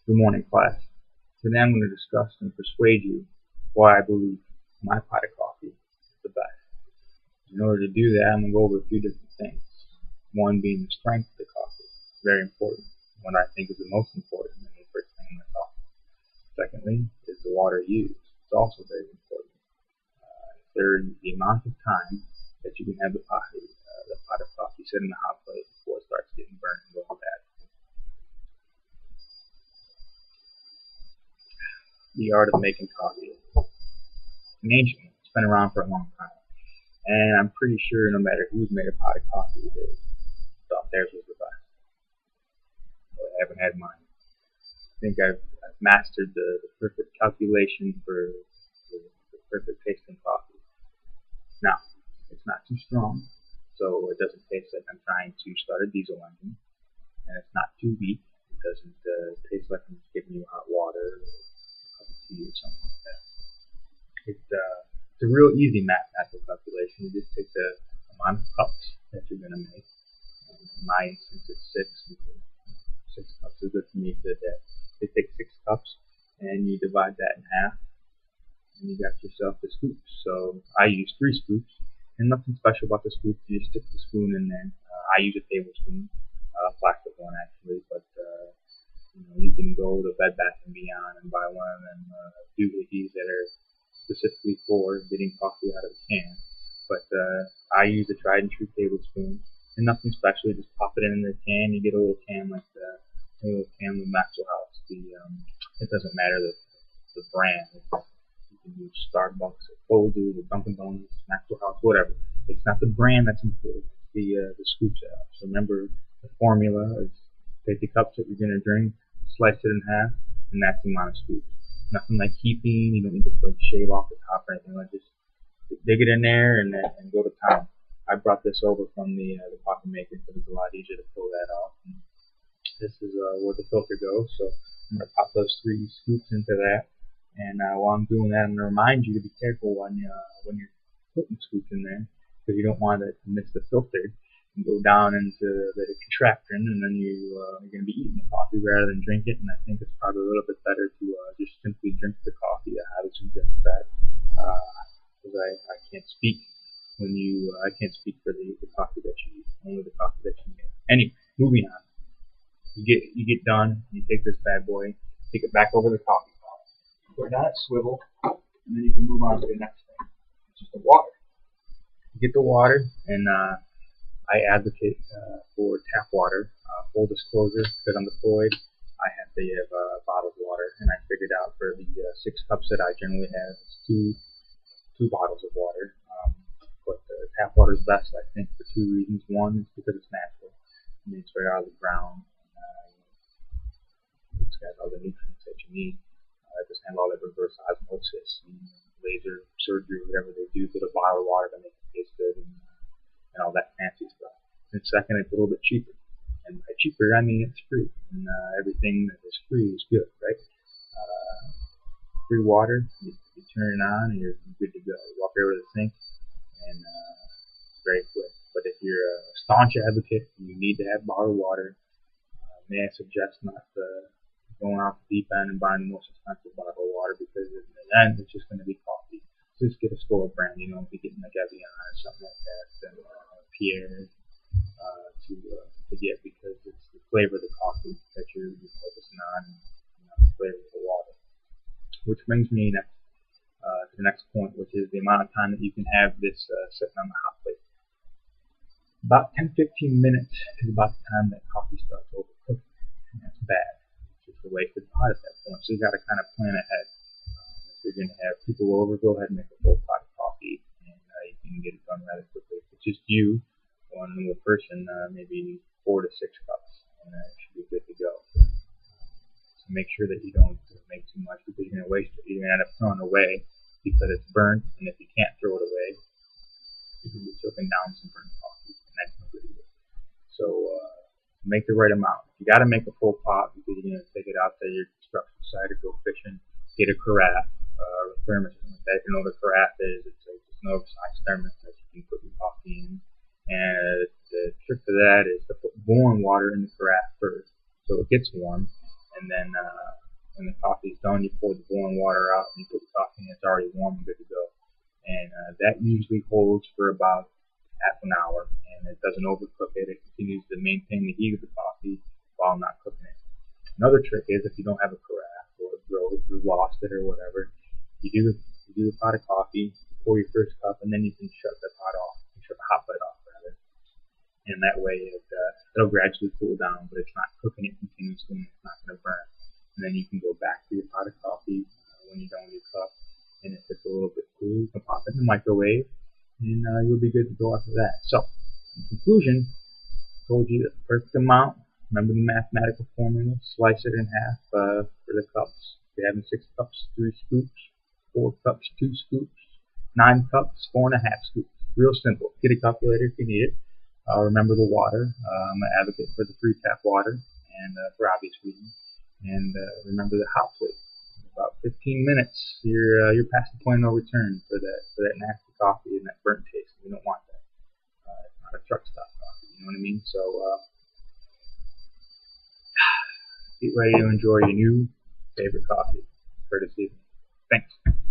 Good morning, class. Today I'm going to discuss and persuade you why I believe my pot of coffee is the best. In order to do that, I'm going to go over a few different things. One being the strength of the coffee, very important. What I think is the most important when you first thing in the coffee. Secondly, is the water used. It's also very important. Third, the amount of time that you can have the pot of coffee sit in the hot plate before it starts getting burnt and going bad. The art of making coffee. It's an ancient one. It's been around for a long time. And I'm pretty sure no matter who's made a pot of coffee, they thought theirs was the best. But I haven't had mine. I think I've mastered the perfect calculation for the perfect tasting coffee. Now, it's not too strong, so it doesn't taste like I'm trying to start a diesel engine. And it's not too weak. It doesn't taste like I'm giving you hot water or something like that. It's a real easy mathematical calculation. You just take the amount of cups that you're going to make. And in my instance, it's 6. 6 cups is good for me for the day. You take 6 cups and you divide that in half, and you got yourself the scoops. So I use 3 scoops, and nothing special about the scoop. You just stick the spoon in there. I use a tablespoon, a plastic one actually, but you can go to Bed Bath & Beyond and buy one of them doohickeys that are specifically for getting coffee out of a can. But I use a tried and true tablespoon, and nothing special. You just pop it in the can. You get a little can like a little can with Maxwell House. It doesn't matter the brand. You can use Starbucks or Folgers or Dunkin' Donuts, Maxwell House, whatever. It's not the brand that's important. It's the scoop setup. So remember, the formula is take the cups that you're going to drink, slice it in half, and that's the amount of scoops. Nothing like heaping. You don't need to shave off the top or anything. Like just dig it in there and go to town. I brought this over from the coffee maker because it's a lot easier to pull that off. And this is where the filter goes. So I'm going to pop those 3 scoops into that. And while I'm doing that, I'm going to remind you to be careful when you're putting scoops in there, because you don't want it to miss the filter and go down into the extractor, and then you're going to be eating the coffee rather than drink it. And I think it's probably a little bit better to just simply drink the coffee. I highly suggest that, because I can't speak I can't speak for the coffee that you eat, only the coffee that you make. Anyway, moving on. You get done. You take this bad boy, take it back over the coffee pot, put it on its swivel, and then you can move on to the next thing, which is the water. You get the water, and I advocate for tap water. Full disclosure, because I'm deployed, I have to have bottled water, and I figured out for the 6 cups that I generally have, it's two bottles of water. But tap water is best, I think, for 2 reasons. One is because it's natural. I mean, it's right out of the ground. It's got all the nutrients that you need. It doesn't have all that reverse osmosis and laser surgery, whatever they do to the bottled water to make it taste good and all that fancy stuff. And second, it's a little bit cheaper. And by cheaper, I mean it's free. And everything that is free is good, right? Free water, you turn it on and you're good to go. You walk over to the sink and it's very quick. But if you're a staunch advocate and you need to have bottled water, may I suggest not going off the deep end and buying the most expensive bottle of water, because in the end it's just going to be coffee. So just get a store brand, if you're getting like Evian or something like that, then Pierre to get, because it's the flavor of the coffee that you're focusing on, and not the flavor of the water. Which brings me to the next point, which is the amount of time that you can have this sitting on the hot plate. About 10-15 minutes is about the time that coffee starts overcooking, and that's bad. It's just a waste of pot at that point. So you got to kind of plan ahead. If you're going to have people over, go ahead and make a full pot of coffee, and you can get it done rather quickly. If it's just you, one little person, maybe 4 to 6 cups, and it should be good to go. So make sure that you don't make too much, because you're going to waste it. You're going to end up throwing it away because it's burnt, and if you can't throw it away, you can be choking down some burnt coffee, and that's no good either. So make the right amount. You got to make a full pot, because you're going to take it out to your construction site or go fishing. Get a carafe or a thermos, something like that. If you know what a carafe is, it's just an oversized thermos that you can put your coffee in. And the trick to that is to put boiling water in the carafe first, so it gets warm, and then when the coffee is done, you pour the boiling water out and you put the coffee in. It's already warm and good to go. And that usually holds for about half an hour, and it doesn't overcook it. It continues to maintain the heat of the coffee while not cooking it. Another trick is if you don't have a carafe or a broke or lost it or whatever, you do the pot of coffee, you pour your first cup, and then you can shut the pot off, shut the hot plate off rather. And that way it'll gradually cool down, but it's not cooking it continuously and it's not going to burn. And then you can go back to your pot of coffee when you're done with your cup. And if it's a little bit cool, you can pop it in the microwave, and you'll be good to go after that. So, in conclusion, I told you the perfect amount. Remember the mathematical formula. Slice it in half for the cups. If you're having 6 cups, 3 scoops. 4 cups, 2 scoops. 9 cups, 4.5 scoops. Real simple. Get a calculator if you need it. Remember the water. I'm an advocate for the free tap water, and for obvious reasons. And remember the hot plate. About 15 minutes, you're past the point of no return for that nasty coffee and that burnt taste. You don't want that. It's not a truck stop coffee. You know what I mean? So get ready to enjoy your new favorite coffee for this evening. Thanks.